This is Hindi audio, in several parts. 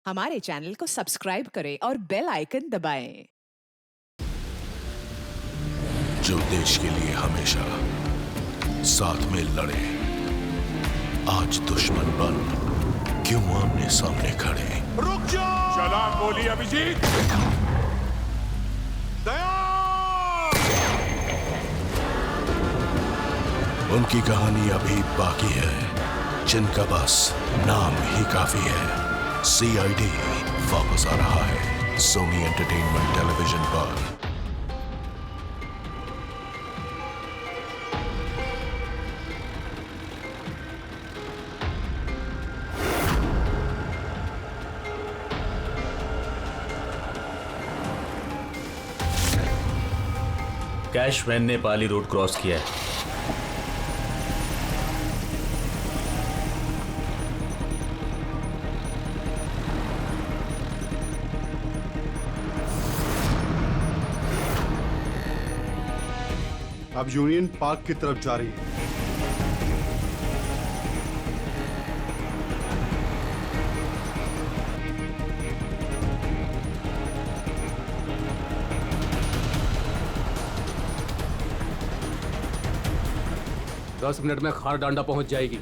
हमारे चैनल को सब्सक्राइब करें और बेल आइकन दबाएं। जो देश के लिए हमेशा साथ में लड़े, आज दुश्मन बन क्यों आमने सामने खड़े। रुक जाओ! चला गोली अभिजीत। दया! उनकी कहानी अभी बाकी है, जिनका बस नाम ही काफी है। सीआईडी वापस आ रहा है सोनी एंटरटेनमेंट टेलीविजन पर। कैश वैन ने पाली रोड क्रॉस किया है। अब यूनियन पार्क की तरफ जा रही है। दस मिनट में खार डांडा पहुंच जाएगी।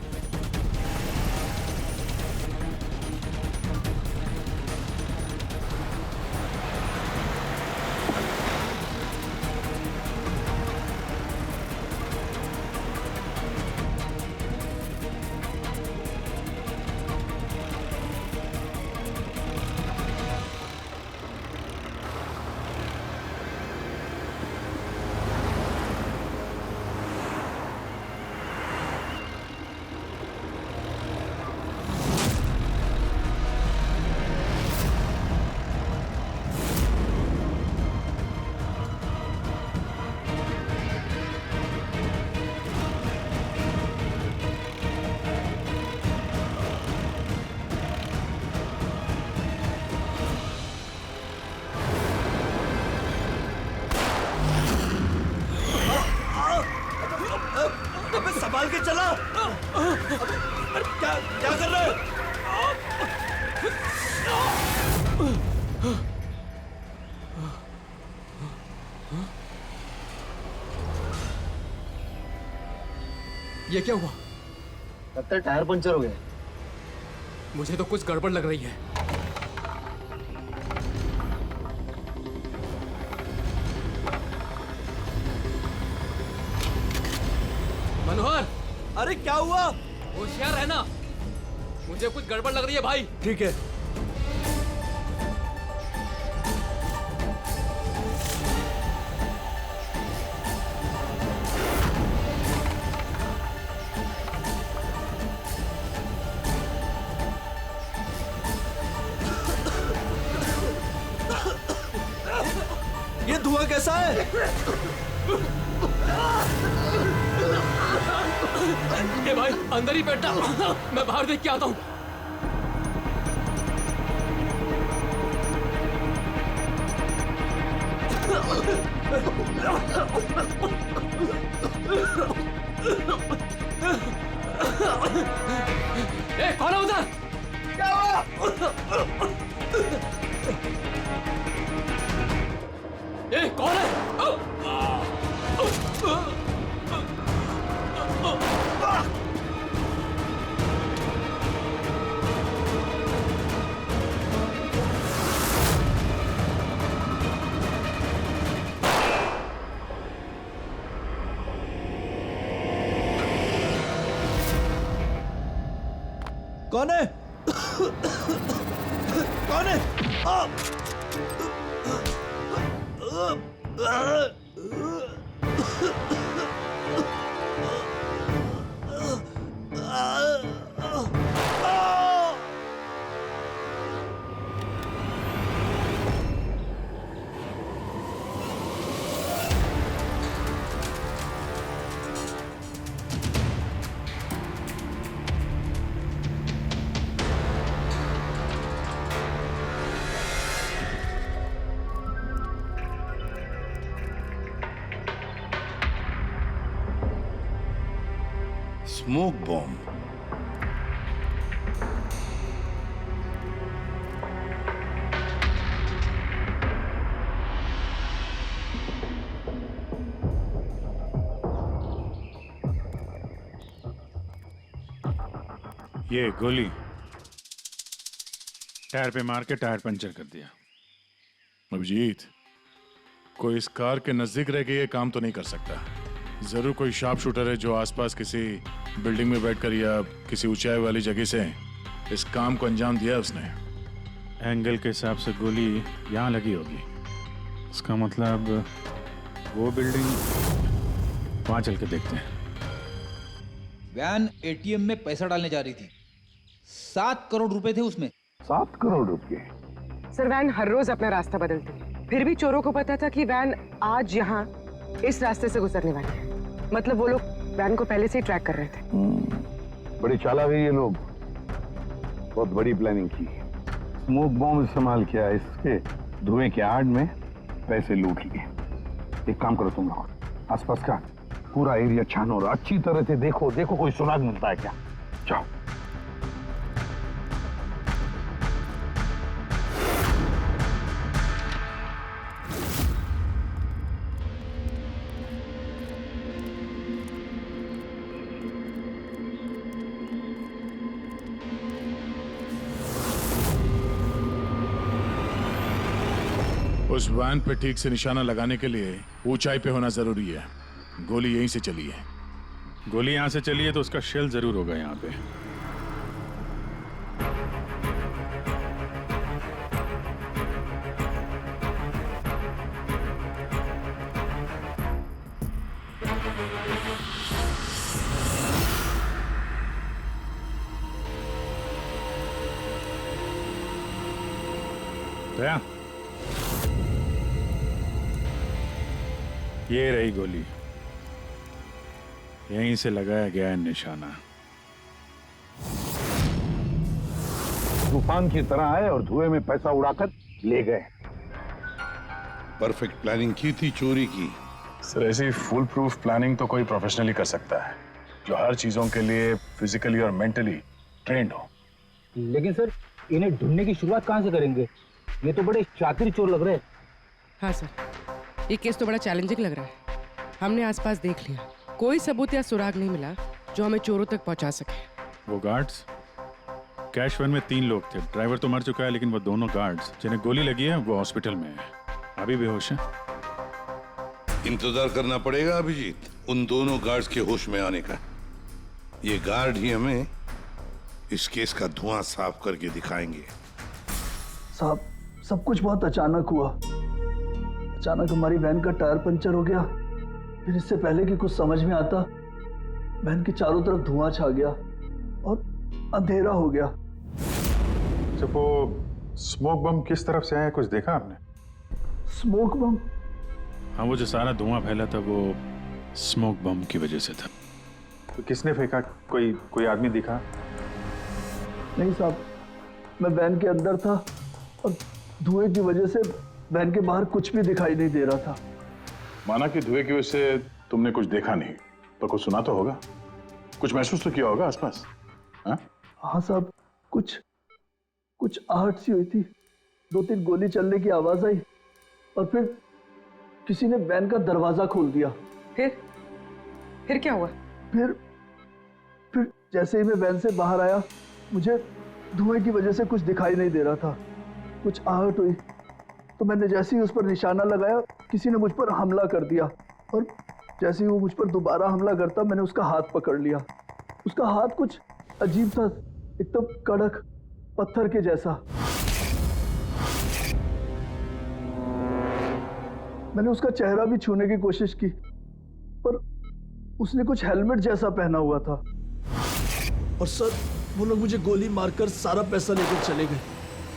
संभाल के चला। अरे क्या क्या कर रहे हो? ये क्या हुआ? लगता है टायर पंचर हो गया। मुझे तो कुछ गड़बड़ लग रही है। मनोहर, अरे क्या हुआ? होशियार रहना। मुझे कुछ गड़बड़ लग रही है भाई। ठीक है। ये धुआं कैसा है? ए भाई, अंदर ही बैठा। मैं बाहर देख के आता हूँ। ए, कौन है उधर? क्या हुआ? ए, कौन है? कौन है? कौन है? Smoke bomb. ये गोली टायर पे मार के टायर पंचर कर दिया। अभिजीत, कोई इस कार के नजदीक रह के ये काम तो नहीं कर सकता। जरूर कोई शार्प शूटर है जो आसपास किसी बिल्डिंग में बैठकर या किसी ऊंचाई वाली जगह से इस काम को अंजाम दिया उसने। एंगल के हिसाब से गोली यहाँ लगी होगी। इसका मतलब वो बिल्डिंग, वहां चल के देखते हैं। वैन एटीएम में पैसा डालने जा रही थी। 7 करोड़ रुपए थे उसमें। 7 करोड़ रुपए? सर, वैन हर रोज अपना रास्ता बदलती है, फिर भी चोरों को पता था कि वैन आज यहाँ इस रास्ते से गुजरने वाली है। मतलब वो लोग वैन को पहले से ही ट्रैक कर रहे थे। बड़ी चालाक है ये लोग, बहुत बड़ी प्लानिंग की। स्मोक बॉम्ब इस्तेमाल किया, इसके धुएं के आड़ में पैसे लूट लिए। एक काम करो तुम लोग, आसपास का पूरा एरिया छानो और अच्छी तरह से देखो कोई सुराग मिलता है क्या। जाओ। उस वैन पे ठीक से निशाना लगाने के लिए ऊंचाई पे होना जरूरी है। गोली यहीं से चली है। गोली यहाँ से चली है तो उसका शेल जरूर होगा यहाँ पे। दया, ये रही गोली, यहीं से लगाया गया है निशाना। तूफान की तरह आए और धुएं में पैसा उड़ाकर ले गए। परफेक्ट प्लानिंग की थी चोरी की। सर, ऐसी फुल प्रूफ प्लानिंग तो कोई प्रोफेशनली कर सकता है, जो हर चीजों के लिए फिजिकली और मेंटली ट्रेंड हो। लेकिन सर, इन्हें ढूंढने की शुरुआत कहाँ से करेंगे? ये तो बड़े शातिर चोर लग रहे हैं। हाँ सर, ये केस तो बड़ा चैलेंजिंग लग रहा है। हमने आसपास देख लिया, कोई सबूत या सुराग नहीं मिला जो हमें चोरों तक पहुंचा सके। वो गार्ड्स, कैश वैन में 3 लोग थे। ड्राइवर तो मर चुका है, लेकिन वो दोनों गार्ड्स जिन्हें गोली लगी है वो हॉस्पिटल में है, अभी बेहोश है। इंतजार करना पड़ेगा अभिजीत, उन दोनों गार्ड्स के होश में आने का। ये गार्ड ही हमें इस केस का धुआं साफ करके दिखाएंगे। साहब, सब कुछ बहुत अचानक हुआ। अचानक हमारी वैन का टायर पंचर हो गया, फिर इससे पहले कि कुछ समझ में आता, वैन के चारों तरफ धुआं छा गया और अंधेरा हो गया। जब वो स्मोक बम किस तरफ से आया, कुछ देखा आपने? स्मोक बम? हाँ, वो जो सारा धुआं फैला था वो स्मोक बम की वजह से था। तो किसने फेंका? कोई आदमी दिखा? नहीं साहब, मैं वैन के अंदर था और धुएं की वजह से वैन के बाहर कुछ भी दिखाई नहीं दे रहा था। माना कि धुएं की वजह से तुमने कुछ देखा नहीं, पर कुछ सुना तो होगा, कुछ महसूस तो किया होगा आसपास? हाँ साहब, कुछ आहट सी हुई थी। 2-3 गोली चलने की आवाज आई और फिर किसी ने वैन का दरवाजा खोल दिया। फिर क्या हुआ? फिर जैसे ही मैं वैन से बाहर आया, मुझे धुएं की वजह से कुछ दिखाई नहीं दे रहा था। कुछ आहट हुई तो मैंने जैसे ही उस पर निशाना लगाया, किसी ने मुझ पर हमला कर दिया और जैसे ही वो मुझ पर दोबारा हमला करता, मैंने उसका हाथ पकड़ लिया। उसका हाथ कुछ अजीब था, एकदम कड़क पत्थर के जैसा। मैंने उसका चेहरा भी छूने की कोशिश की, पर उसने कुछ हेलमेट जैसा पहना हुआ था। और सर, वो लोग मुझे गोली मारकर सारा पैसा लेकर चले गए।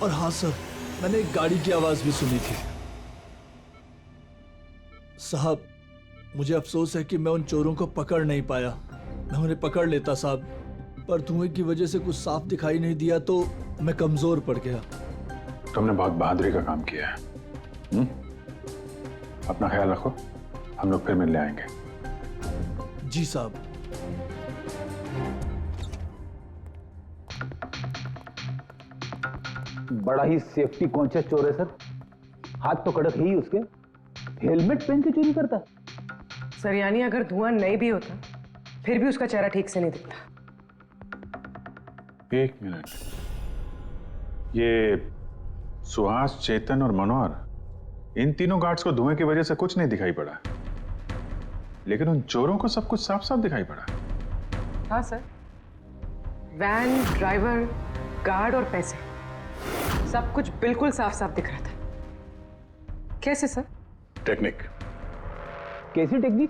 और हाँ सर, मैंने एक गाड़ी की आवाज भी सुनी थी। साहब, मुझे अफसोस है कि मैं उन चोरों को पकड़ नहीं पाया। मैं उन्हें पकड़ लेता साहब, पर धुएं की वजह से कुछ साफ दिखाई नहीं दिया तो मैं कमजोर पड़ गया। तुमने बहुत बहादुरी का काम किया है। अपना ख्याल रखो, हम लोग फिर मिलने आएंगे। जी साहब। बड़ा ही सेफ्टी कॉन्शियस चोर है सर। हाथ तो कड़क ही उसके, हेलमेट पहन के चोरी करता। सर, यानी अगर धुआं नहीं भी होता फिर भी उसका चेहरा ठीक से नहीं दिखता। एक मिनट, ये सुहास, चेतन और मनोहर, इन तीनों गार्ड्स को धुएं की वजह से कुछ नहीं दिखाई पड़ा, लेकिन उन चोरों को सब कुछ साफ साफ दिखाई पड़ा। हाँ सर, वैन, ड्राइवर, गार्ड और पैसे, सब कुछ बिल्कुल साफ साफ दिख रहा था। कैसे सर? टेक्निक। कैसी टेक्निक?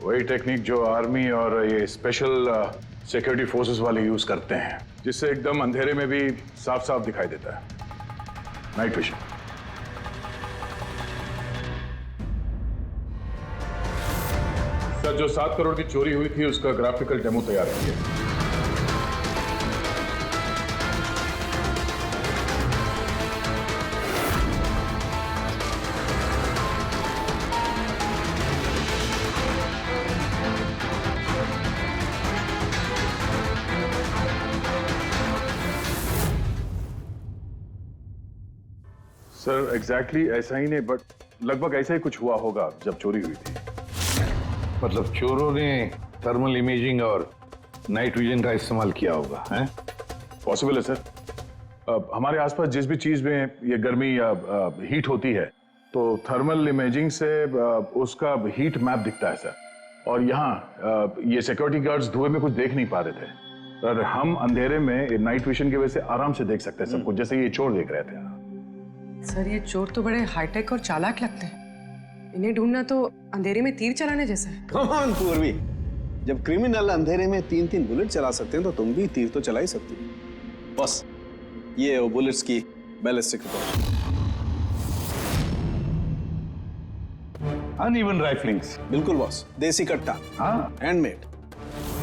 वही टेक्निक जो आर्मी और ये स्पेशल सिक्योरिटी फोर्सेस वाले यूज करते हैं, जिससे एकदम अंधेरे में भी साफ साफ दिखाई देता है। Night vision. सर, जो 7 करोड़ की चोरी हुई थी उसका ग्राफिकल डेमो तैयार किया। सर एग्जैक्टली ऐसा ही नहीं, बट लगभग ऐसा ही कुछ हुआ होगा जब चोरी हुई थी। मतलब चोरों ने थर्मल इमेजिंग और नाइट विजन का इस्तेमाल किया होगा, हैं? पॉसिबल है सर। हमारे आसपास जिस भी चीज में ये गर्मी या हीट होती है, तो थर्मल इमेजिंग से उसका हीट मैप दिखता है सर। और यहाँ ये सिक्योरिटी गार्ड्स धुएं में कुछ देख नहीं पा रहे थे, पर हम अंधेरे में नाइट विजन की वजह से आराम से देख सकते हैं सब कुछ, जैसे ये चोर देख रहे थे। सर, ये चोर तो बड़े हाईटेक और चालाक लगते हैं। इन्हें ढूंढना तो अंधेरे में तीर चलाने जैसा है। कम ऑन पूर्वी, जब क्रिमिनल अंधेरे में 3-3 बुलेट चला सकते हैं तो तुम भी तीर तो चला ही सकती हो। बस ये वो बुलेट्स की बैलिस्टिक रिपोर्ट। अनइवन राइफलिंग्स। बिल्कुल बॉस, देसी कट्टा। हाँ, हैंडमेड।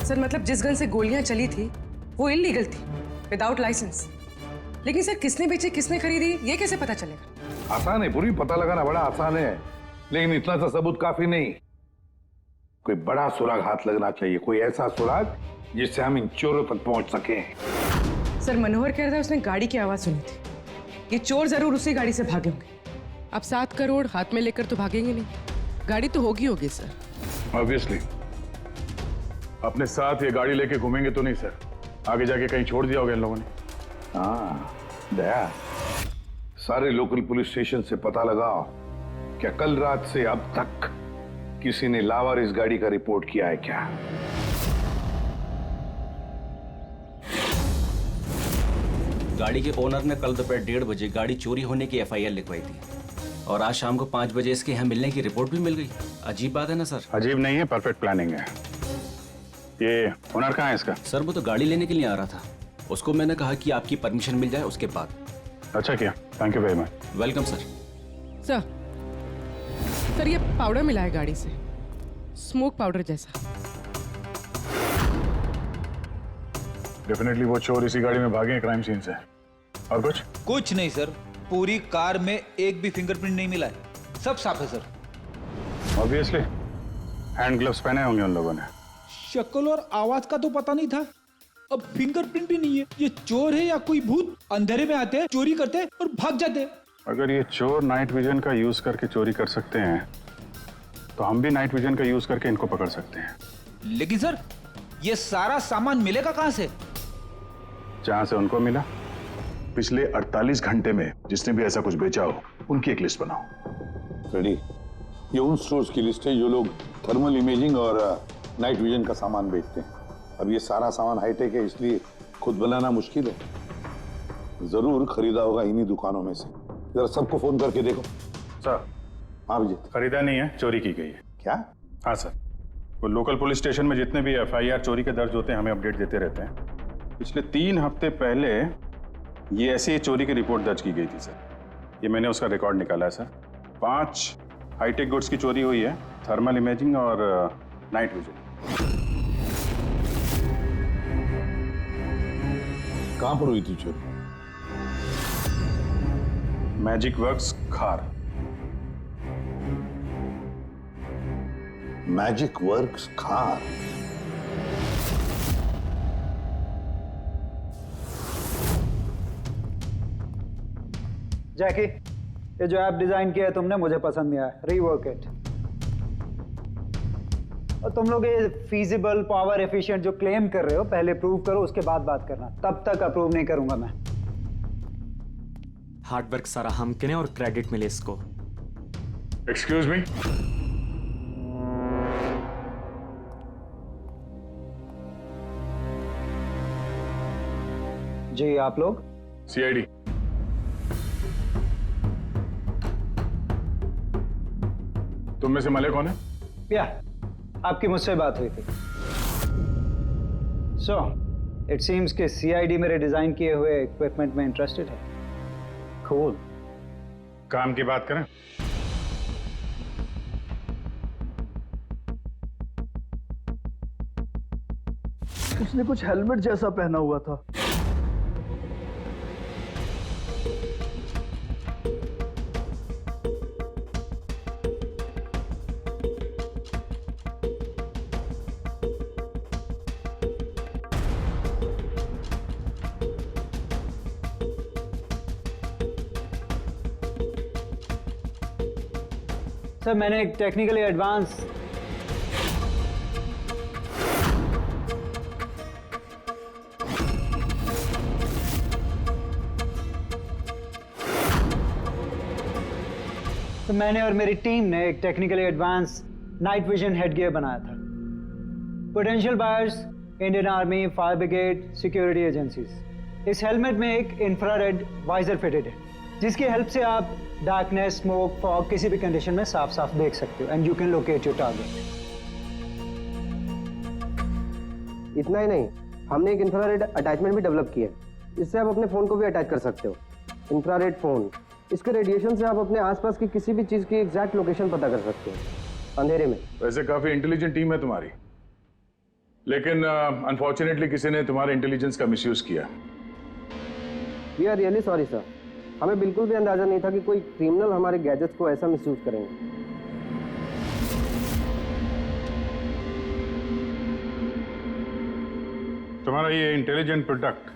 सर, मतलब जिस गन से गोलियां चली थी वो इलीगल थी, विदाउट लाइसेंस। लेकिन सर, किसने बेची, किसने खरीदी, ये कैसे पता चलेगा? आसान है पूरी, पता लगाना बड़ा आसान है, लेकिन इतना सा सबूत काफी नहीं। कोई बड़ा सुराग हाथ लगना चाहिए, कोई ऐसा सुराग जिससे हम इन चोरों तक पहुंच सके। सर, मनोहर कह रहा था उसने गाड़ी की आवाज सुनी थी। ये चोर जरूर उसी गाड़ी से भागे होंगे। अब 7 करोड़ हाथ में लेकर तो भागेंगे नहीं, गाड़ी तो होगी सर। ऑब्वियसली अपने साथ ये गाड़ी लेके घूमेंगे तो नहीं सर, आगे जाके कहीं छोड़ दिया होगा इन लोगों ने। हाँ दया, सारे लोकल पुलिस स्टेशन से पता लगाओ, क्या कल रात से अब तक किसी ने लावारिस गाड़ी का रिपोर्ट किया है क्या? गाड़ी के ओनर ने कल दोपहर 1:30 बजे गाड़ी चोरी होने की FIR लिखवाई थी, और आज शाम को 5 बजे इसके यहाँ मिलने की रिपोर्ट भी मिल गई। अजीब बात है ना सर? अजीब नहीं है, परफेक्ट प्लानिंग है। ये ओनर कहाँ है इसका? सर, वो तो गाड़ी लेने के लिए आ रहा था, उसको मैंने कहा कि आपकी परमिशन मिल जाए उसके बाद। अच्छा किया, thank you very much. Welcome sir. Sir, ये पाउडर मिला है गाड़ी से, स्मोक पाउडर जैसा। डेफिनेटली वो चोर इसी गाड़ी में भागे हैं क्राइम सीन से। और कुछ नहीं सर, पूरी कार में एक भी फिंगरप्रिंट नहीं मिला है, सब साफ है सर। ऑब्वियसली हैंड ग्लव्स पहने होंगे उन लोगों ने। शक्ल और आवाज का तो पता नहीं था, अब फिंगरप्रिंट भी नहीं है। ये चोर है या कोई भूत? अंधेरे में आते हैं, चोरी करते हैं और भाग जाते हैं। अगर ये चोर नाइट विजन का यूज करके चोरी कर सकते हैं, तो हम भी नाइट विजन का यूज करके इनको पकड़ सकते हैं। लेकिन सर, ये सारा सामान मिलेगा कहां से? जहां से उनको मिला। पिछले 48 घंटे में जिसने भी ऐसा कुछ बेचा हो, उनकी एक लिस्ट बनाओ। रेडी? ये उन स्टोर्स की लिस्ट है जो लोग थर्मल इमेजिंग और नाइट विजन का सामान बेचते हैं। अब ये सारा सामान हाईटेक है, इसलिए खुद बनाना मुश्किल है। जरूर खरीदा होगा इन्हीं दुकानों में से। जरा सबको फोन करके देखो। सर। हाँ विजय। खरीदा नहीं है, चोरी की गई है। क्या? हाँ सर, वो लोकल पुलिस स्टेशन में जितने भी FIR चोरी के दर्ज होते हैं, हमें अपडेट देते रहते हैं। पिछले 3 हफ्ते पहले ये ऐसी चोरी की रिपोर्ट दर्ज की गई थी सर। ये मैंने उसका रिकॉर्ड निकाला है सर। 5 हाईटेक गुड्स की चोरी हुई है, थर्मल इमेजिंग और नाइट विजन। कहां पर हुई थी चोरी? मैजिक वर्क्स खार। मैजिक वर्क्स खार? जैकी, ये जो ऐप डिजाइन किया है तुमने मुझे पसंद नहीं आया, रीवर्क इट। और तुम लोग ये फीजिबल पावर एफिशिएंट जो क्लेम कर रहे हो पहले प्रूव करो, उसके बाद बात करना। तब तक अप्रूव नहीं करूंगा मैं। हार्डवर्क सारा हम किने और क्रेडिट मिले इसको। एक्सक्यूज मी, जी आप लोग? सीआईडी। तुम में से मले कौन है? या आपकी मुझसे बात हुई थी। सो इट सीम्स कि सीआईडी मेरे डिजाइन किए हुए इक्विपमेंट में इंटरेस्टेड है। कूल। काम की बात करें? उसने कुछ हेलमेट जैसा पहना हुआ था। सर मैंने एक टेक्निकली एडवांस मैंने और मेरी टीम ने एक technically advance night vision headgear बनाया था। Potential buyers, Indian army, fire brigade, security agencies. इस हेलमेट में एक इंफ्रारेड वाइजर फिटेड है जिसकी हेल्प से आप डार्कनेस, स्मोक, फॉग किसी भी कंडीशन में साफ साफ देख सकते हो and you can locate your target. इतना ही नहीं, हमने एक इंफ्रारेड अटैचमेंट भी डेवलप किया है। इससे आप अपने फोन को भी अटैच कर सकते हो। इंफ्रारेड फोन, इसके रेडिएशन से आप अपने आसपास की किसी भी चीज की एग्जैक्ट लोकेशन पता कर सकते हो अंधेरे में। वैसे काफी इंटेलिजेंट टीम है तुम्हारी, लेकिन अनफॉर्चुनेटली किसी ने तुम्हारे इंटेलिजेंस का मिसयूज किया। We are really sorry sir, हमें बिल्कुल भी अंदाजा नहीं था कि कोई क्रिमिनल हमारे गैजेट्स को ऐसा मिसयूज करेंगे। तुम्हारा ये इंटेलिजेंट प्रोडक्ट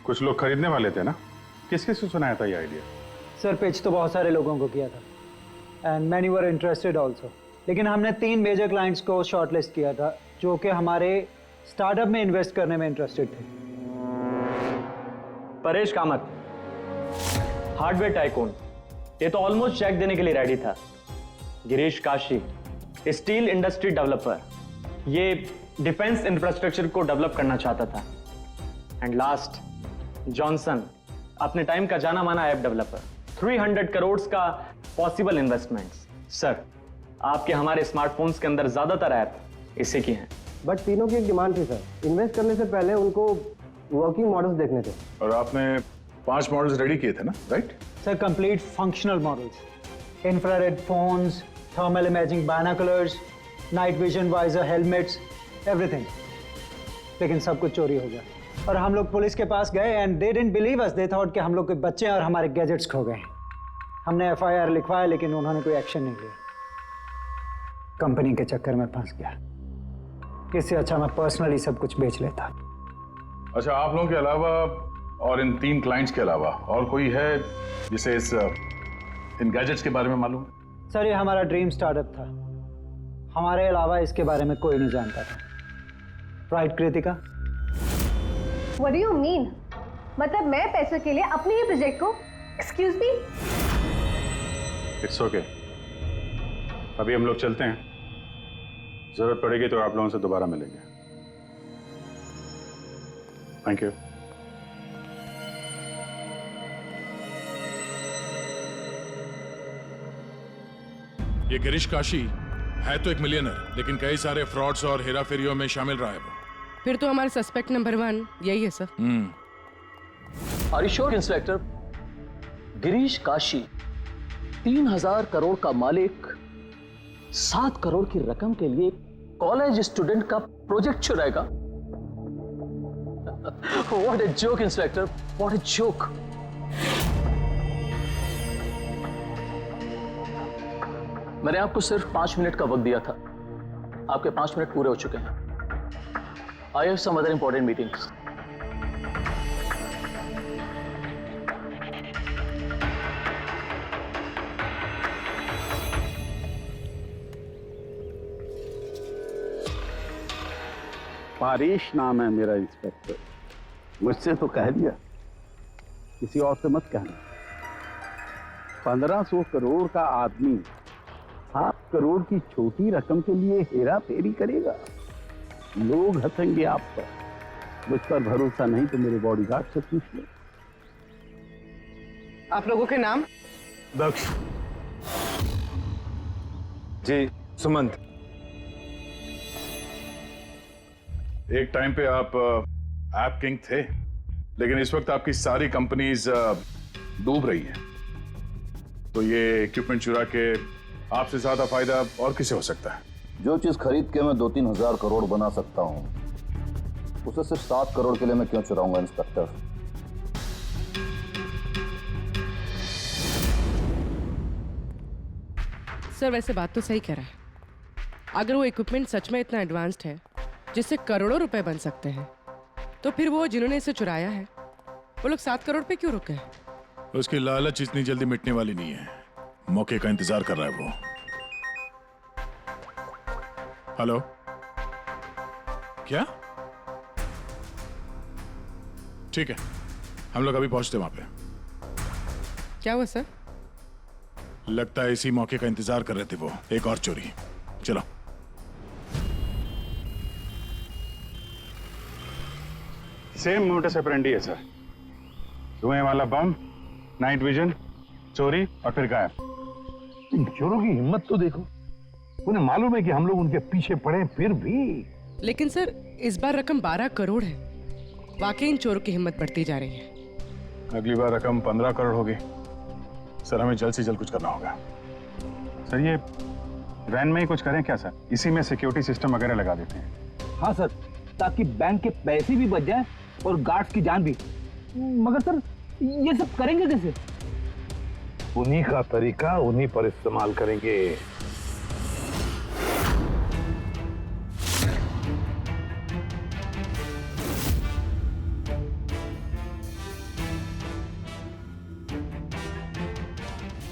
कुछ लोग खरीदने वाले थे ना? किसके से सुनाया था ये आइडिया? सर पिच तो बहुत सारे लोगों को किया था and many were interested also, लेकिन हमने 3 मेजर क्लाइंट्स को शॉर्टलिस्ट किया था जो कि हमारे स्टार्टअप में इन्वेस्ट करने में इंटरेस्टेड थे। परेश कामत, हार्डवेयर टाइकून, ये तो ऑलमोस्ट चेक देने के लिए रेडी था। Girish Kashi, steel industry developer, ये डिफेंस इंफ्रास्ट्रक्चर को डेवलप करना चाहता था। एंड लास्ट जॉनसन, अपने टाइम का जाना माना ऐप डेवलपर, 300 करोड़ का पॉसिबल इन्वेस्टमेंट्स। सर आपके हमारे स्मार्टफोन्स के अंदर ज्यादातर ऐप इसी की हैं। बट तीनों की एक डिमांड थी सर, इन्वेस्ट करने से पहले उनको वर्किंग मॉडल्स देखने थे। और आपने 5 मॉडल्स रेडी किए थे ना, right? Sir complete functional models, infrared phones, thermal imaging binoculars, night vision visor helmets, everything. लेकिन सब कुछ चोरी हो गया और हम लोग पुलिस के पास गए and they didn't believe us, they thought कि हम लोग के बच्चे और हमारे गैजेट्स खो गए। हमने FIR लिखवाया लेकिन उन्होंने कोई एक्शन नहीं लिया। कंपनी के चक्कर में फंस गया। इससे अच्छा मैं पर्सनली सब कुछ बेच लेता। अच्छा, आप लोगों के अलावा और इन 3 क्लाइंट्स के अलावा और कोई है जिसे इन गैजेट्स के बारे में मालूम है? सर ये हमारा ड्रीम स्टार्टअप था, हमारे अलावा इसके बारे में कोई नहीं जानता था। Right Kritika? What do you mean? मतलब मैं पैसों के लिए अपने ही प्रोजेक्ट को, एक्सक्यूज मी? इट्स ओके, अभी हम लोग चलते हैं। जरूरत पड़ेगी तो आप लोगों से दोबारा मिलेंगे। Thank you. ये गिरीश काशी है तो एक मिलियनर, लेकिन कई सारे फ्रॉड्स और हेराफेरियों में शामिल रहा है वो। फिर तो हमारा सस्पेक्ट नंबर 1 यही है sir. Are you sure inspector? Girish Kashi 3000 crore का मालिक 7 करोड़ की रकम के लिए कॉलेज स्टूडेंट का प्रोजेक्ट चुराएगा? What a joke inspector, what a joke. मैंने आपको सिर्फ 5 मिनट का वक्त दिया था, आपके 5 मिनट पूरे हो चुके हैं। I have some other important meetings. Paresh नाम है मेरा इंस्पेक्टर। मुझसे तो कह दिया, किसी और से मत कहना। 1500 करोड़ का आदमी 7 करोड़ की छोटी रकम के लिए हेरा फेरी करेगा। लोग हंसेंगे आप पर। मुझ पर भरोसा नहीं तो मेरे बॉडीगार्ड से पूछ लो। आप लोगों के नाम? दक्ष जी, सुमंत। एक टाइम पे आप ऐप किंग थे, लेकिन इस वक्त आपकी सारी कंपनीज डूब रही हैं। तो ये इक्विपमेंट चुरा के आपसे ज्यादा फायदा और किसे हो सकता है? जो चीज खरीद के मैं 2-3 हजार करोड़ बना सकता हूं, उसे सिर्फ 7 करोड़ के लिए मैं क्यों चुराऊंगा इंस्पेक्टर? सर वैसे बात तो सही कह रहा है। अगर वो इक्विपमेंट सच में इतना एडवांस्ड है जिससे करोड़ों रुपए बन सकते हैं, तो फिर वो जिन्होंने इसे चुराया है वो लोग 7 करोड़ पे क्यों रुके हैं? उसकी लालच इतनी जल्दी मिटने वाली नहीं है। मौके का इंतजार कर रहा है वो। हेलो, क्या? ठीक है, हम लोग अभी पहुंचते वहां पे। क्या हुआ सर? लगता है इसी मौके का इंतजार कर रहे थे वो। एक और चोरी। चलो। सेम मोटस ऑपरेंडी है सर। धुएं वाला बम, नाइट विजन, चोरी और फिर गायब। इन चोरों की हिम्मत तो देखो। उन्हें मालूम है कि हम लोग उनके पीछे पड़े, फिर भी। लेकिन सर इस बार रकम 12 करोड़ है। वाकई इन चोरों की हिम्मत बढ़ती जा रही है। अगली बार रकम 15 करोड़ होगी। सर हमें जल्द से जल्द कुछ करना होगा। सर ये वैन में ही कुछ करें क्या सर? इसी में सिक्योरिटी सिस्टम वगैरह लगा देते हैं। हाँ सर, ताकि बैंक के पैसे भी बच जाए और गार्ड्स की जान भी। मगर सर ये सब करेंगे कैसे? उन्हीं का तरीका उन्हीं पर इस्तेमाल करेंगे।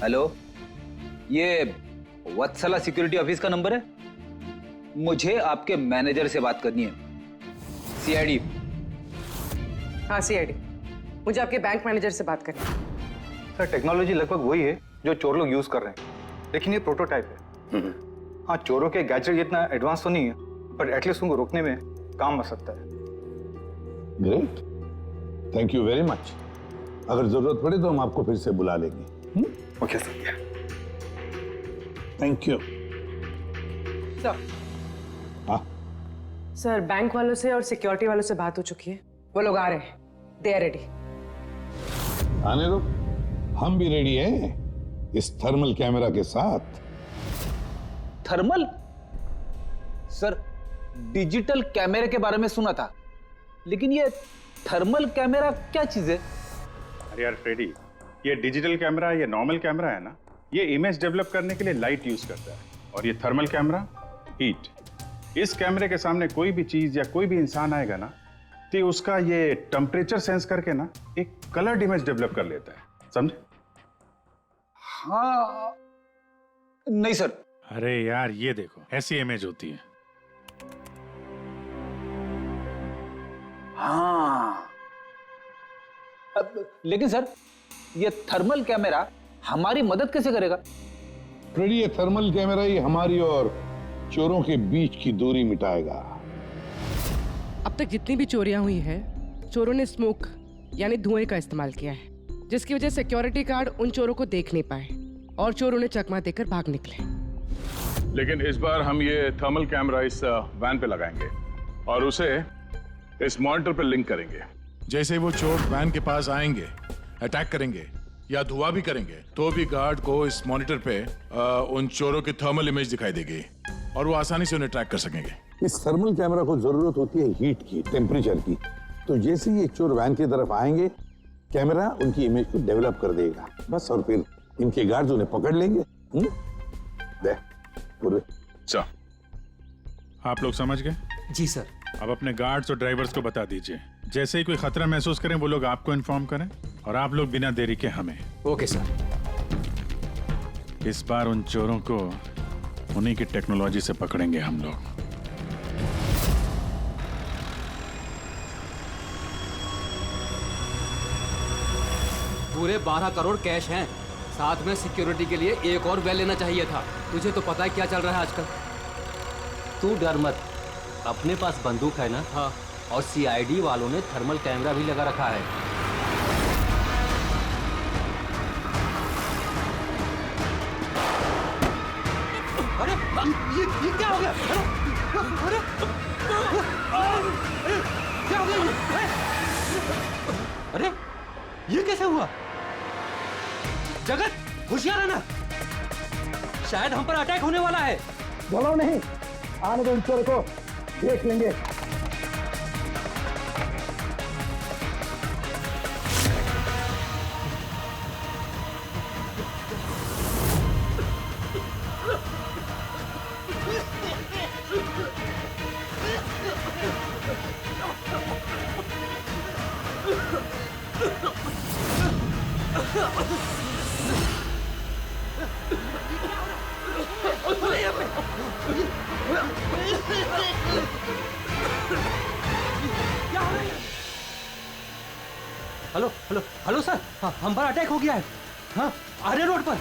हेलो, ये वत्सला सिक्योरिटी ऑफिस का नंबर है? मुझे आपके मैनेजर से बात करनी है। सीआईडी। हाँ सीआईडी, मुझे आपके बैंक मैनेजर से बात करनी है। सर टेक्नोलॉजी लगभग वही है जो चोर लोग यूज कर रहे हैं, लेकिन ये प्रोटोटाइप है। हाँ, चोरों के गैजेट जितना एडवांस तो नहीं है, पर एटलीस्ट उनको रोकने में काम आ सकता है। Great, thank you very much. अगर जरूरत पड़े तो हम आपको फिर से बुला लेंगे। Okay sir. Thank you. Sir, हाँ सर बैंक वालों से और सिक्योरिटी वालों से बात हो चुकी है। वो लोग आ रहे हैं। They are ready. आने दो, हम भी रेडी हैं इस थर्मल कैमरा के साथ। थर्मल? सर डिजिटल कैमरे के बारे में सुना था, लेकिन ये थर्मल कैमरा क्या चीज है? अरे यार फ्रेडी, ये डिजिटल कैमरा, ये नॉर्मल कैमरा है ना, ये इमेज डेवलप करने के लिए लाइट यूज करता है, और ये थर्मल कैमरा हीट। इस कैमरे के सामने कोई भी चीज या कोई भी इंसान आएगा ना, तो उसका ये टेम्परेचर सेंस करके ना एक कलर्ड इमेज डेवलप कर लेता है, समझे? हाँ नहीं सर। अरे यार ये देखो, ऐसी इमेज होती है। हाँ लेकिन सर ये थर्मल कैमरा हमारी मदद कैसे करेगा? फ्रेडी, ये थर्मल कैमरा ही हमारी और चोरों के बीच की दूरी मिटाएगा। अब तक जितनी भी चोरियां हुई है, चोरों ने स्मोक यानी धुएं का इस्तेमाल किया है, जिसकी वजह से सिक्योरिटी गार्ड उन चोरों को देख नहीं पाए और चोर उन्हें चकमा देकर भाग निकले। लेकिन इस बार हम ये थर्मल कैमरा इस वैन पे लगाएंगे और उसे इस मॉनिटर पे लिंक करेंगे। जैसे वो चोर वैन के पास आएंगे, अटैक करेंगे या धुआं भी करेंगे, तो भी गार्ड को इस मॉनिटर पे उन चोरों की थर्मल इमेज दिखाई देगी और वो आसानी से उन्हें ट्रैक कर सकेंगे। इस थर्मल कैमरा को जरूरत होती है हीट की, टेम्परेचर की। तो जैसे ही ये चोर वैन की तरफ आएंगे, कैमरा उनकी इमेज को डेवलप कर देगा बस, और फिर इनके गार्ड्स उन्हें पकड़ लेंगे। आप लोग समझ गए? जी सर। अब अपने गार्ड्स और ड्राइवर्स को बता दीजिए, जैसे ही कोई खतरा महसूस करें वो लोग आपको इन्फॉर्म करें, और आप लोग बिना देरी के हमें। Okay sir. इस बार उन चोरों को उन्हीं की टेक्नोलॉजी से पकड़ेंगे हम लोग। पूरे 12 करोड़ कैश हैं। साथ में सिक्योरिटी के लिए एक और वैन लेना चाहिए था। तुझे तो पता है क्या चल रहा है आजकल। तू डर मत, अपने पास बंदूक है ना। हाँ। और सीआईडी वालों ने थर्मल कैमरा भी लगा रखा है। अरे ये क्या हो गया? अरे क्या हो गया? अरे ये कैसे हुआ? जगत होशियार रहना, शायद हम पर अटैक होने वाला है। बोलो नहीं, आने दो इन चोर को, देख लेंगे। हेलो हेलो हेलो सर, हाँ, हम पर अटैक हो गया है। हाँ, आर्य रोड पर।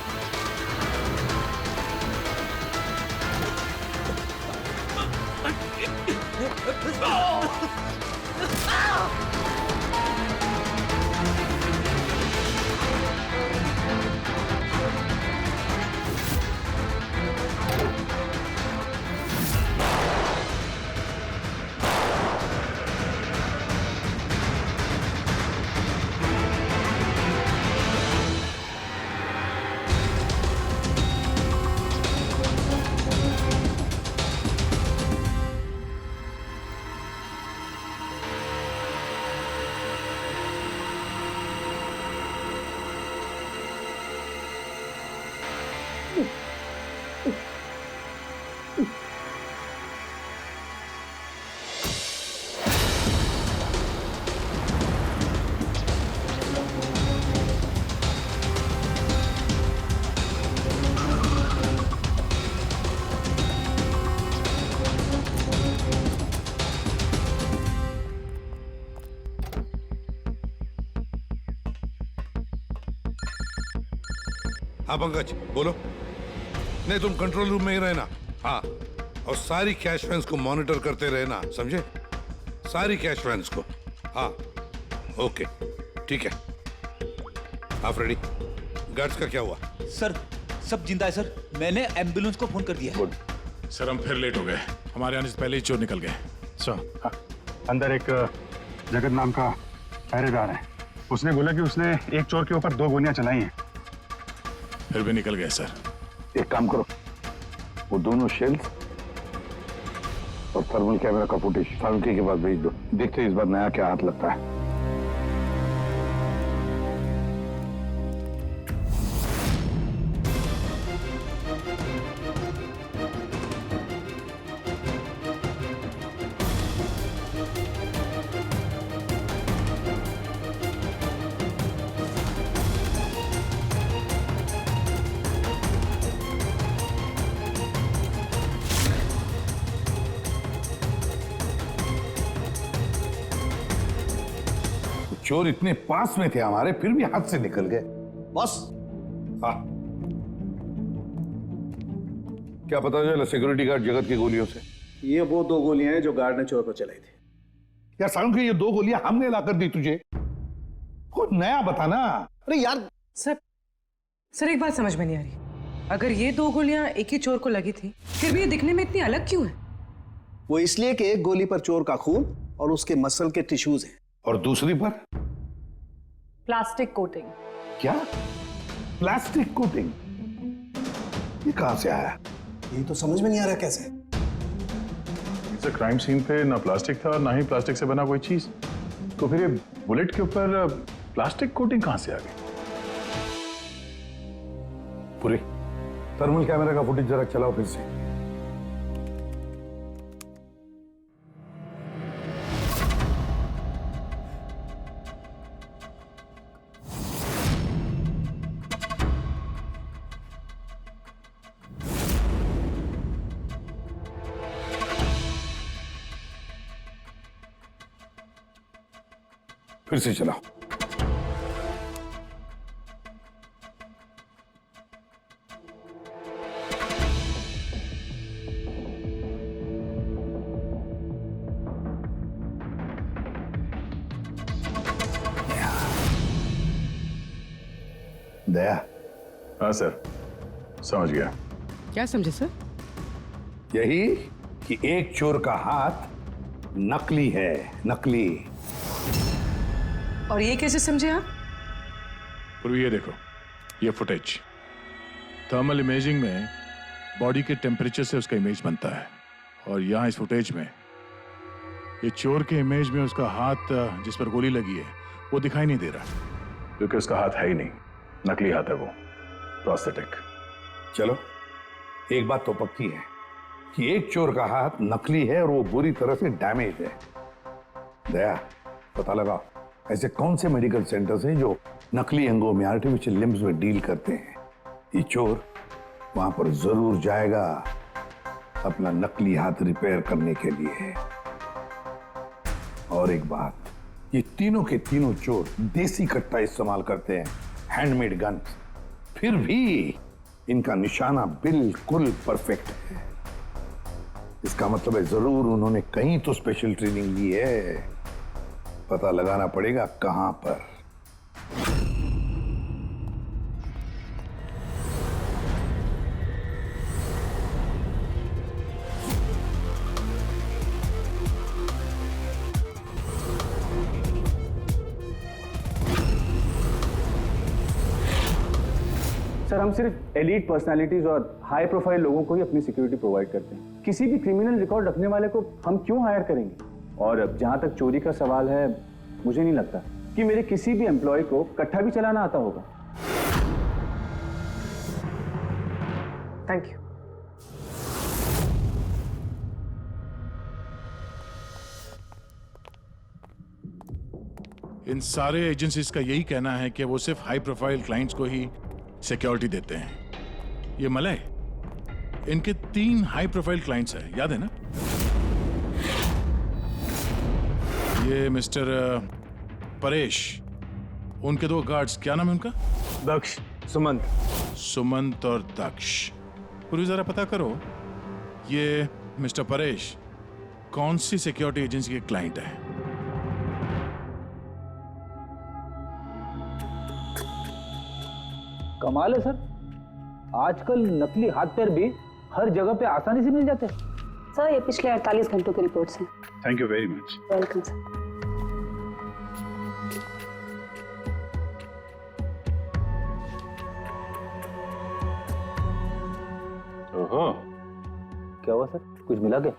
हाँ पंकज बोलो। नहीं तुम कंट्रोल रूम में ही रहना। हाँ, और सारी कैश वैन्स को मॉनिटर करते रहना, समझे? सारी कैश वैन्स को। हाँ ओके ठीक है। आप रेडी? गार्ड्स का क्या हुआ? सर सब जिंदा है सर, मैंने एम्बुलेंस को फोन कर दिया। गुड। सर हम फिर लेट हो गए, हमारे आने से पहले ही चोर निकल गए। हाँ, अंदर एक जगत नाम का पहरेदार है, उसने बोला कि उसने एक चोर के ऊपर 2 गोलियां चलाई हैं। फिर भी निकल गए सर। एक काम करो, वो दोनों शेल्स और थर्मल कैमरा का फुटेज फारूकी के पास भेज दो। देखते हैं इस बार नया क्या हाथ लगता है। चोर इतने पास में थे हमारे, फिर भी हाथ से निकल गए। बॉस, हाँ क्या पता चला सिक्योरिटी गार्ड जगत की गोलियों से? ये वो 2 गोलियां हैं जो गार्ड ने चोर पर चलाई थी। यार सारुण ये 2 गोलियां हमने लाकर दी तुझे, कुछ नया बताना। अरे यार सर एक बात समझ में नहीं आ रही, अगर ये 2 गोलियां एक ही चोर को लगी थी, फिर भी ये दिखने में इतनी अलग क्यों है? वो इसलिए कि एक गोली पर चोर का खून और उसके मसल के टिश्यूज हैं, और दूसरी पर प्लास्टिक कोटिंग। क्या? Plastic coating? ये कहां से आया? ये तो समझ में नहीं आ रहा कैसे। क्राइम सीन पे ना प्लास्टिक था ना ही प्लास्टिक से बना कोई चीज, तो फिर ये बुलेट के ऊपर प्लास्टिक कोटिंग कहां से आ गई? पूरी थर्मल कैमरा का फुटेज जरा चलाओ फिर से। फिर से चलाओ। दया। हाँ सर, समझ गया। क्या समझे सर? यही कि एक चोर का हाथ नकली है, नकली। और ये कैसे समझे आप? पूर्वी ये देखो, ये फुटेज थर्मल इमेजिंग में बॉडी के टेम्परेचर से उसका इमेज बनता है, और यहाँ इस फुटेज में ये चोर के इमेज में उसका हाथ जिस पर गोली लगी है वो दिखाई नहीं दे रहा, क्योंकि उसका हाथ है ही नहीं, नकली हाथ है वो, प्रोस्थेटिक। चलो, एक बात तो पक्की है कि एक चोर का हाथ नकली है और वो बुरी तरह से डैमेज है। दया, पता लगा ऐसे कौन से मेडिकल सेंटर्स हैं जो नकली अंगों में, आर्टिफिशियल लिम्स में डील करते हैं। ये चोर वहां पर जरूर जाएगा अपना नकली हाथ रिपेयर करने के लिए। और एक बात, ये तीनों के तीनों चोर देसी कट्टा इस्तेमाल करते हैं, हैंडमेड गन। फिर भी इनका निशाना बिल्कुल परफेक्ट है। इसका मतलब है जरूर उन्होंने कहीं तो स्पेशल ट्रेनिंग ली है। पता लगाना पड़ेगा कहां पर। सर, हम सिर्फ एलीट पर्सनालिटीज और हाई प्रोफाइल लोगों को ही अपनी सिक्योरिटी प्रोवाइड करते हैं। किसी भी क्रिमिनल रिकॉर्ड रखने वाले को हम क्यों हायर करेंगे? और जहां तक चोरी का सवाल है, मुझे नहीं लगता कि मेरे किसी भी एम्प्लॉय को कट्टा भी चलाना आता होगा। Thank you. इन सारे एजेंसीज का यही कहना है कि वो सिर्फ हाई प्रोफाइल क्लाइंट्स को ही सिक्योरिटी देते हैं। ये मलय, इनके 3 हाई प्रोफाइल क्लाइंट्स हैं, याद है ना? ये मिस्टर परेश, उनके 2 गार्ड्स, क्या नाम है उनका? दक्ष, सुमंत। सुमंत और दक्ष। पूरी जरा पता करो, ये मिस्टर परेश कौन सी सिक्योरिटी एजेंसी के क्लाइंट है? कमाल है सर, आजकल नकली हाथ पैर भी हर जगह पे आसानी से मिल जाते हैं। सर, ये पिछले 48 घंटों की रिपोर्ट्स हैं। Thank you very much. Welcome sir. ओहो, क्या हुआ सर, कुछ मिला क्या?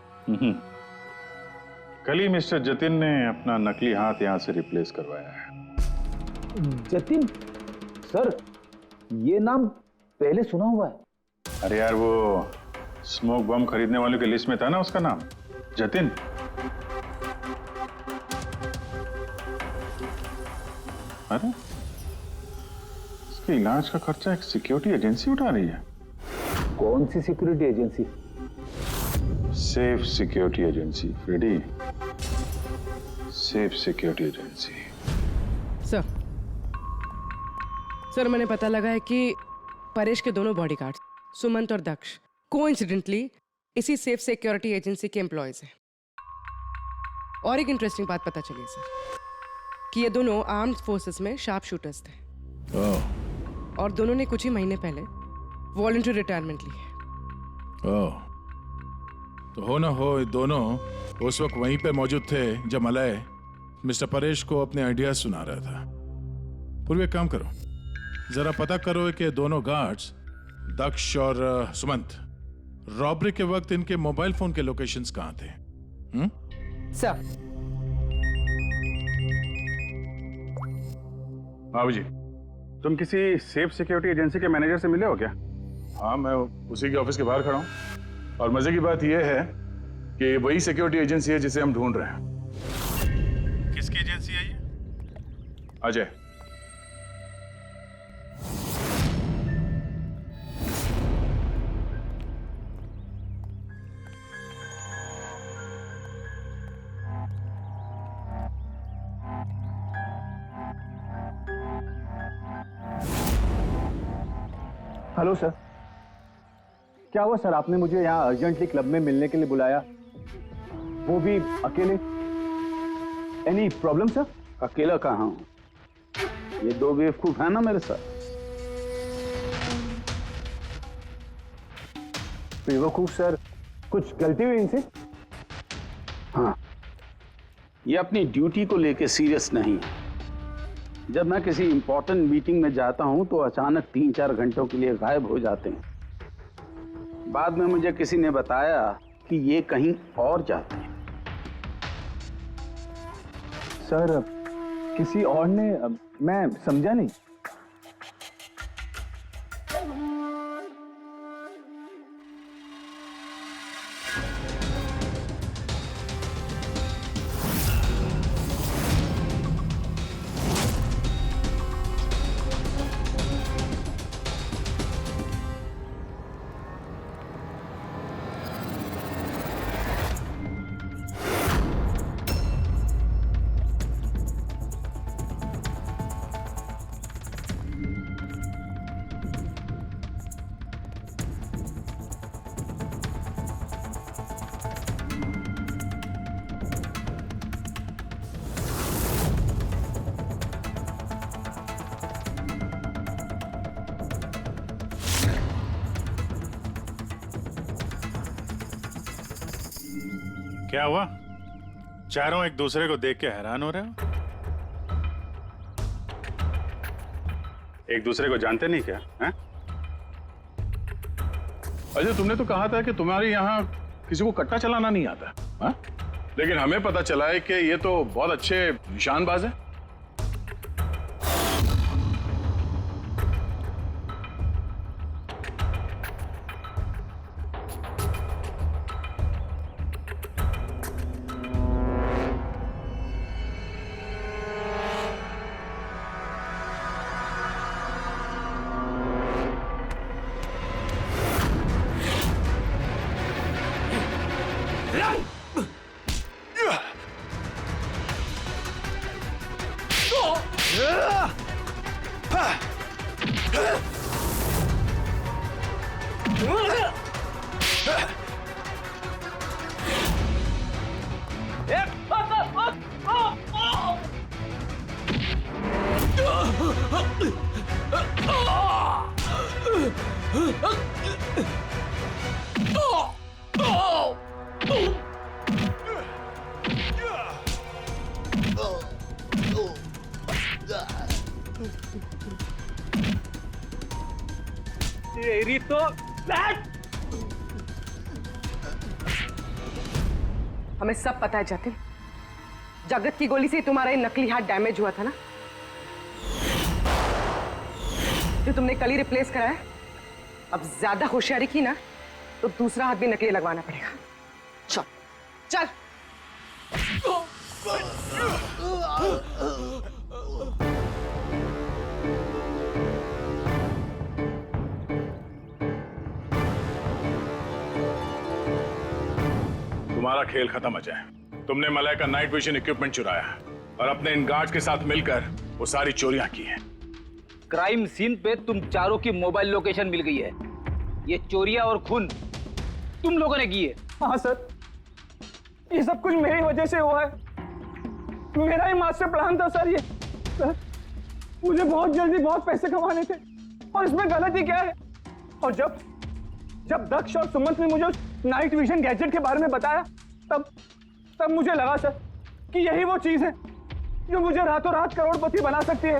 कल ही मिस्टर जतिन ने अपना नकली हाथ यहाँ से रिप्लेस करवाया है। जतिन? सर, ये नाम पहले सुना हुआ है। अरे यार, वो स्मोक बम खरीदने वालों की लिस्ट में था ना उसका नाम, जतिन। अरे, इसके इलाज का खर्चा एक सिक्योरिटी एजेंसी उठा रही है। कौन सी security agency? Safe security agency, Freddy. Safe security agency. Sir, मैंने पता लगा है कि परेश के दोनों बॉडीगार्ड्स, सुमंत और दक्ष, कोइंसिडेंटली इसी सेफ सिक्योरिटी एजेंसी के एम्प्लॉयज हैं। और एक इंटरेस्टिंग बात पता चली सर, कि ये दोनों आर्म्ड फोर्सेस में शार्प शूटर्स थे। और दोनों ने कुछ ही महीने पहले वॉलंटरी रिटायरमेंट ली है। तो हो ना हो, ये दोनों उस वक्त वहीं पे मौजूद थे जब मलय मिस्टर परेश को अपने आइडियाज सुना रहा था। पूर्व एक काम करो, जरा पता करो कि दोनों गार्ड्स दक्ष और सुमंत रॉबरी के वक्त इनके मोबाइल फोन के लोकेशंस कहां थे? सर। बाबू जी, तुम किसी सेफ सिक्योरिटी एजेंसी के मैनेजर से मिले हो क्या? हाँ, मैं उसी के ऑफिस के बाहर खड़ा हूँ। और मजे की बात यह है कि वही सिक्योरिटी एजेंसी है जिसे हम ढूंढ रहे हैं। किसकी एजेंसी है ये? अजय। हेलो सर, क्या हुआ सर? आपने मुझे यहाँ अर्जेंटली क्लब में मिलने के लिए बुलाया, वो भी अकेले। Any problem sir? अकेला कहाँ हूँ, ये 2 बेवकूफ है ना मेरे साथ। बेवकूफ सर, कुछ गलती हुई इनसे? हाँ, ये अपनी ड्यूटी को लेके सीरियस नहीं है। जब मैं किसी इंपॉर्टेंट मीटिंग में जाता हूं तो अचानक 3-4 घंटों के लिए गायब हो जाते हैं। बाद में मुझे किसी ने बताया कि ये कहीं और जाते हैं। सर, किसी और ने? मैं समझा नहीं। क्या हुआ? चारों एक दूसरे को देख के हैरान हो रहे हो? एक दूसरे को जानते नहीं क्या? हैं? अजय, तुमने तो कहा था कि तुम्हारे यहाँ किसी को कट्टा चलाना नहीं आता, हाँ? लेकिन हमें पता चला है कि ये तो बहुत अच्छे निशानबाज हैं। तेरी तो हमें सब पता है जतिन, जगत की गोली से तुम्हारा ये नकली हाथ डैमेज हुआ था ना, जो तुमने कल ही रिप्लेस कराया। अब ज्यादा होशियारी की ना तो दूसरा हाथ भी नकली लगवाना पड़ेगा। चल चल। तुम्हारा खेल खत्म अजय। तुमने मलय का नाइट विजन इक्विपमेंट चुराया और अपने इन गार्ड्स के साथ मिलकर वो सारी चोरियां की हैं। क्राइम सीन पे तुम चारों की मोबाइल लोकेशन मिल गई है। ये चोरियां और खून तुम लोगों ने की है। हाँ सर, ये सब कुछ मेरी वजह से हुआ है। मेरा ही मास्टर प्लान था सर ये। सर, मुझे बहुत जल्दी बहुत पैसे कमाने थे और इसमें गलती क्या है? और जब दक्ष और सुमंत ने मुझे नाइट विजन गैजेट के बारे में बताया तब मुझे लगा सर कि यही वो चीज है जो मुझे रातों रात करोड़पति बना सकती है।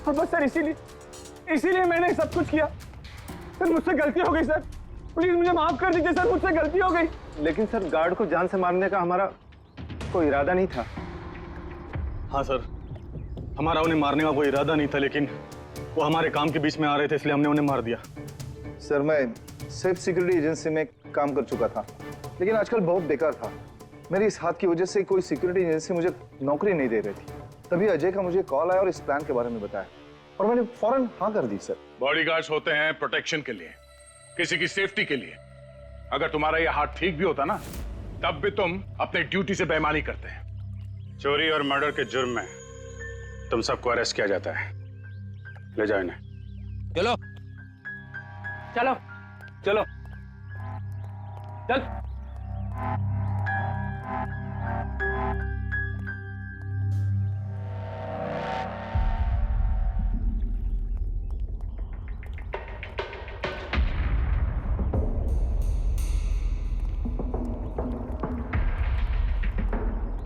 और बस सर इसीलिए मैंने सब कुछ किया। सर, मुझसे गलती हो गई सर, प्लीज मुझे माफ कर दीजिए सर, मुझसे गलती हो गई। लेकिन सर, गार्ड को जान से मारने का हमारा कोई इरादा नहीं था। हाँ सर, हमारा उन्हें मारने का कोई इरादा नहीं था, लेकिन वो हमारे काम के बीच में आ रहे थे इसलिए हमने उन्हें मार दिया। सर, मैं सेफ सिक्योरिटी एजेंसी में काम कर चुका था, लेकिन आजकल बहुत बेकार था। मेरी इस हाथ की वजह से कोई सिक्योरिटी एजेंसी मुझे नौकरी नहीं दे रही थी। तभी अजय का मुझे कॉल आया और इस प्लान के बारे में बताया और मैंने फौरन हाँ कर दी। सर, बॉडीगार्ड्स होते हैं प्रोटेक्शन के लिए, किसी की सेफ्टी के लिए। अगर तुम्हारा ये हाथ ठीक भी होता ना, तब भी तुम अपने ड्यूटी से बेईमानी करते हैं। चोरी और मर्डर के जुर्म में तुम सबको अरेस्ट किया जाता है। ले जाओ इन्हें। चलो चलो चलो चल।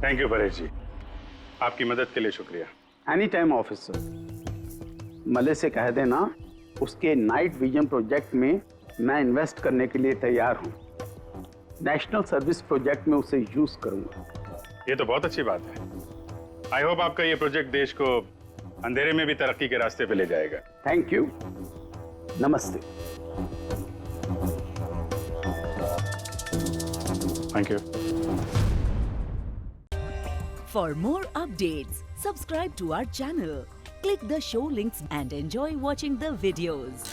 थैंक यू परेश जी, आपकी मदद के लिए शुक्रिया। Any time officer. मले से कह देना उसके नाइट विजन प्रोजेक्ट में मैं इन्वेस्ट करने के लिए तैयार हूँ। नेशनल सर्विस प्रोजेक्ट में उसे यूज करूंगा। ये तो बहुत अच्छी बात है। आई होप आपका ये प्रोजेक्ट देश को अंधेरे में भी तरक्की के रास्ते पे ले जाएगा। Thank you. नमस्ते। Thank you. For more updates, subscribe to our channel, click the show links and enjoy watching the videos.